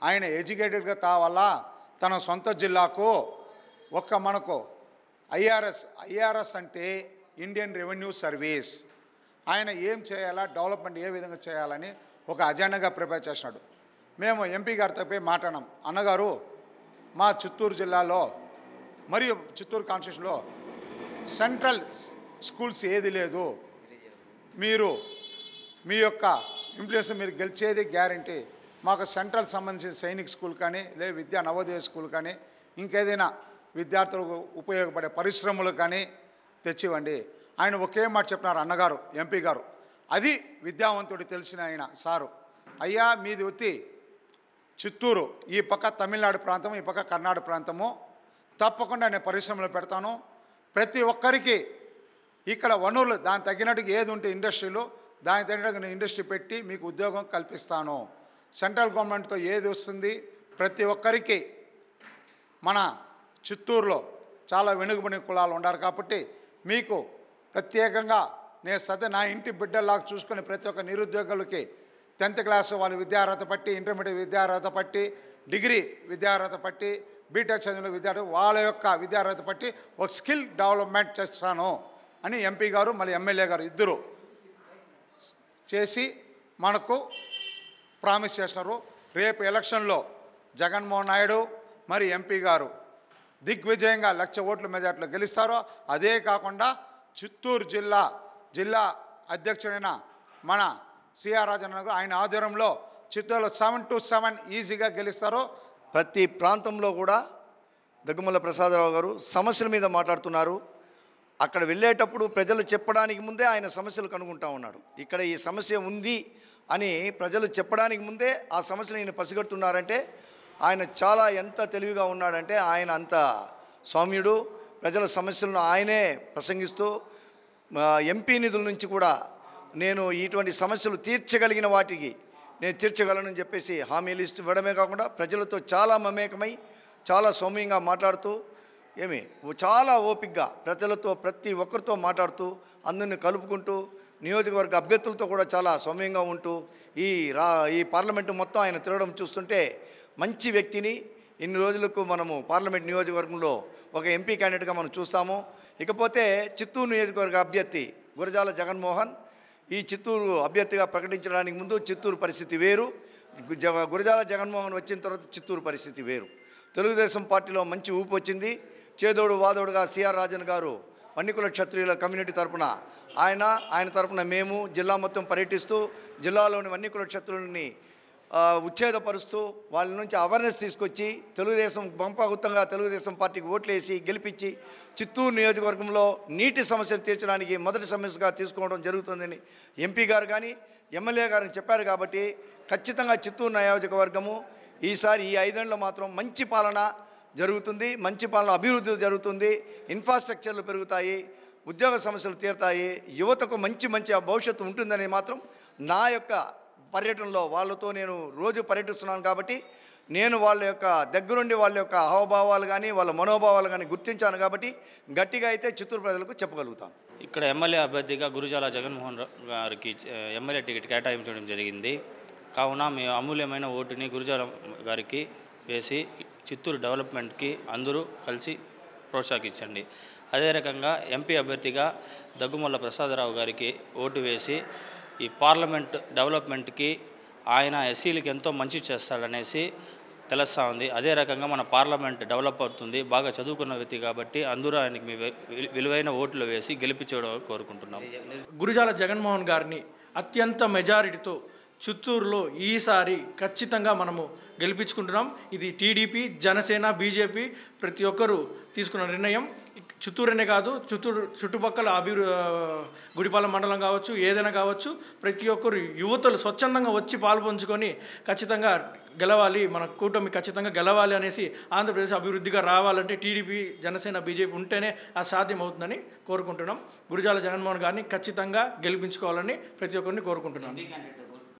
ఆయన ఎడ్యుకేటెడ్గా కావాలా, తన సొంత జిల్లాకు మనకు ఐఆర్ఎస్ అంటే ఇండియన్ రెవెన్యూ సర్వీస్, ఆయన ఏం చేయాలా, డెవలప్మెంట్ ఏ విధంగా చేయాలని ఒక అజెండాగా ప్రిపేర్ చేసినాడు. మేము ఎంపీ గారితో పోయి మాట్లాడాం, అన్నగారు మా చిత్తూరు జిల్లాలో మరియు చిత్తూరు కాన్స్టిట్యూషన్లో సెంట్రల్ స్కూల్స్ ఏది లేదు, మీరు మీ యొక్క ఇంప్లిమెంటేషన్ మీరు గెలిచేది గ్యారంటీ, మాకు సెంట్రల్ సంబంధించిన సైనిక్ స్కూల్ కానీ లేదా విద్యా నవోదయ స్కూల్ కానీ ఇంకేదైనా విద్యార్థులకు ఉపయోగపడే పరిశ్రమలు కానీ తెచ్చివ్వండి. ఆయన ఒకే మాట చెప్పినారు అన్నగారు ఎంపీ గారు, అది విద్యావంతుడు తెలిసిన ఆయన సారు, అయ్యా మీది వచ్చి చిత్తూరు, ఈ పక్క తమిళనాడు ప్రాంతము, ఈ పక్క కర్ణాటక ప్రాంతము, తప్పకుండా నేను పరిశ్రమలు పెడతాను, ప్రతి ఒక్కరికి ఇక్కడ వనరులు దానికి తగినట్టుగా ఏది ఉంటే ఇండస్ట్రీలో దానికి తగినట్టుగా నేను ఇండస్ట్రీ పెట్టి మీకు ఉద్యోగం కల్పిస్తాను. సెంట్రల్ గవర్నమెంట్తో ఏది వస్తుంది, ప్రతి ఒక్కరికి మన చిత్తూరులో చాలా వెనుకబడిన కులాలు ఉన్నారు కాబట్టి మీకు ప్రత్యేకంగా నేను నా ఇంటి బిడ్డల్లాగా చూసుకొని ప్రతి ఒక్క నిరుద్యోగులకి 10th క్లాస్ వాళ్ళ విద్యార్హత పట్టి, ఇంటర్మీడియట్ విద్యార్హత పట్టి, డిగ్రీ విద్యార్హత పట్టి, బీటెక్ చదివిన విద్యార్థులు వాళ్ళ యొక్క విద్యార్హత పట్టి ఒక స్కిల్ డెవలప్మెంట్ చేస్తాను అని ఎంపీ గారు మళ్ళీ ఎమ్మెల్యే గారు ఇద్దరు చేసి మనకు ప్రామిస్ చేసినారు. రేపు ఎలక్షన్లో జగన్మోహన్ నాయుడు మరి ఎంపీ గారు దిగ్విజయంగా 1,00,000 ఓట్ల మెజార్టీలో గెలుస్తారో, అదే కాకుండా చిత్తూరు జిల్లా అధ్యక్షుడైన మన సిఆర్ రాజన్న గారు ఆయన ఆధ్వర్యంలో చిత్తూరులో 7-7 ఈజీగా గెలుస్తారు. ప్రతి ప్రాంతంలో కూడా దగ్గుమల్ల ప్రసాదరావు గారు సమస్యల మీద మాట్లాడుతున్నారు. అక్కడ వెళ్ళేటప్పుడు ప్రజలు చెప్పడానికి ముందే ఆయన సమస్యలు కనుగొంటా ఉన్నాడు. ఇక్కడ ఈ సమస్య ఉంది అని ప్రజలు చెప్పడానికి ముందే ఆ సమస్యను ఆయన పసిగడుతున్నారంటే ఆయన చాలా ఎంత తెలివిగా ఉన్నాడంటే ఆయన అంత సౌమ్యుడు. ప్రజల సమస్యలను ఆయనే ప్రసంగిస్తూ ఎంపీ నిధుల నుంచి కూడా నేను ఇటువంటి సమస్యలు తీర్చగలిగిన వాటికి నేను తీర్చగలనని చెప్పేసి హామీలు ఇవ్వడమే కాకుండా ప్రజలతో చాలా మమేకమై చాలా సౌమ్యంగా మాట్లాడుతూ చాలా ఓపికగా ప్రజలతో ప్రతి ఒక్కరితో మాట్లాడుతూ అందరిని కలుపుకుంటూ నియోజకవర్గ అభ్యర్థులతో కూడా చాలా సౌమ్యంగా ఉంటూ ఈ పార్లమెంటు మొత్తం ఆయన తిరగడం చూస్తుంటే మంచి వ్యక్తిని ఇన్ని రోజులకు మనము పార్లమెంట్ నియోజకవర్గంలో ఒక ఎంపీ క్యాండిడేట్గా మనం చూస్తాము. ఇకపోతే చిత్తూరు నియోజకవర్గ అభ్యర్థి గురజాల జగన్మోహన్ ఈ చిత్తూరు అభ్యర్థిగా ప్రకటించడానికి ముందు చిత్తూరు పరిస్థితి వేరు, గురజాల జగన్మోహన్ వచ్చిన తర్వాత చిత్తూరు పరిస్థితి వేరు. తెలుగుదేశం పార్టీలో మంచి ఊపు వచ్చింది. చేదోడు వాదోడుగా సిఆర్ రాజన్ గారు వన్నికుల క్షత్రియుల కమ్యూనిటీ తరపున ఆయన తరపున మేము జిల్లా మొత్తం పర్యటిస్తూ జిల్లాలోని వన్నికుల క్షత్రులని ఉచ్ఛేదపరుస్తూ వాళ్ళ నుంచి అవేర్నెస్ తీసుకొచ్చి బంపగుత్తంగా తెలుగుదేశం పార్టీకి ఓట్లేసి గెలిపించి చిత్తూరు నియోజకవర్గంలో నీటి సమస్యలు తీర్చడానికి మొదటి సమస్యగా తీసుకోవడం జరుగుతుందని ఎంపీ గారు కానీ ఎమ్మెల్యే గారిని చెప్పారు. కాబట్టి ఖచ్చితంగా చిత్తూరు నియోజకవర్గము ఈసారి ఈ 5 ఏళ్ళలో మాత్రం మంచి పాలన జరుగుతుంది, మంచి పాలన అభివృద్ధి జరుగుతుంది, ఇన్ఫ్రాస్ట్రక్చర్లు పెరుగుతాయి, ఉద్యోగ సమస్యలు తీరుతాయి, యువతకు మంచి భవిష్యత్తు ఉంటుందని మాత్రం నా యొక్క పర్యటనలో వాళ్ళతో నేను రోజు పర్యటిస్తున్నాను. కాబట్టి నేను వాళ్ళ యొక్క దగ్గరుండి వాళ్ళ యొక్క హావభావాలు కానీ వాళ్ళ మనోభావాలు కానీ గుర్తించాను. కాబట్టి గట్టిగా అయితే చిత్తూరు ప్రజలకు చెప్పగలుగుతాను. ఇక్కడ ఎమ్మెల్యే అభ్యర్థిగా గురుజాల జగన్మోహన్ గారికి ఎమ్మెల్యే టికెట్ కేటాయించడం జరిగింది. కావున మేము అమూల్యమైన ఓటుని గురుజాల గారికి వేసి చిత్తూరు డెవలప్మెంట్కి అందరూ కలిసి ప్రోత్సహించండి. అదే రకంగా ఎంపీ అభ్యర్థిగా దగ్గుమల్ల ప్రసాదరావు గారికి ఓటు వేసి ఈ పార్లమెంట్ డెవలప్మెంట్కి ఆయన ఎస్సీలకి ఎంతో మంచి చేస్తాడనేసి తెలుస్తూ ఉంది. అదే రకంగా మన పార్లమెంట్ డెవలప్ అవుతుంది. బాగా చదువుకున్న వ్యక్తి కాబట్టి అందరూ ఆయనకి మీ విలువైన ఓట్లు వేసి గెలిపించడం కోరుకుంటున్నాం. గురుజాల జగన్మోహన్ గారిని అత్యంత మెజారిటీతో చిత్తూరులో ఈసారి ఖచ్చితంగా మనము గెలిపించుకుంటున్నాం. ఇది టీడీపీ, జనసేన, బీజేపీ ప్రతి ఒక్కరూ తీసుకున్న నిర్ణయం. చిత్తూరునే కాదు, చుట్టుపక్కల గుడిపాలెం మండలం కావచ్చు, ఏదైనా కావచ్చు, ప్రతి ఒక్కరు యువతలు స్వచ్ఛందంగా వచ్చి పాల్పంచుకొని ఖచ్చితంగా గెలవాలి, మన కూటమి ఖచ్చితంగా గెలవాలి అనేసి ఆంధ్రప్రదేశ్ అభివృద్ధిగా రావాలంటే టీడీపీ, జనసేన, బీజేపీ ఉంటేనే అది సాధ్యమవుతుందని కోరుకుంటున్నాం. గురుజాల జగన్మోహన్ గారిని ఖచ్చితంగా గెలిపించుకోవాలని ప్రతి ఒక్కరిని కోరుకుంటున్నాం.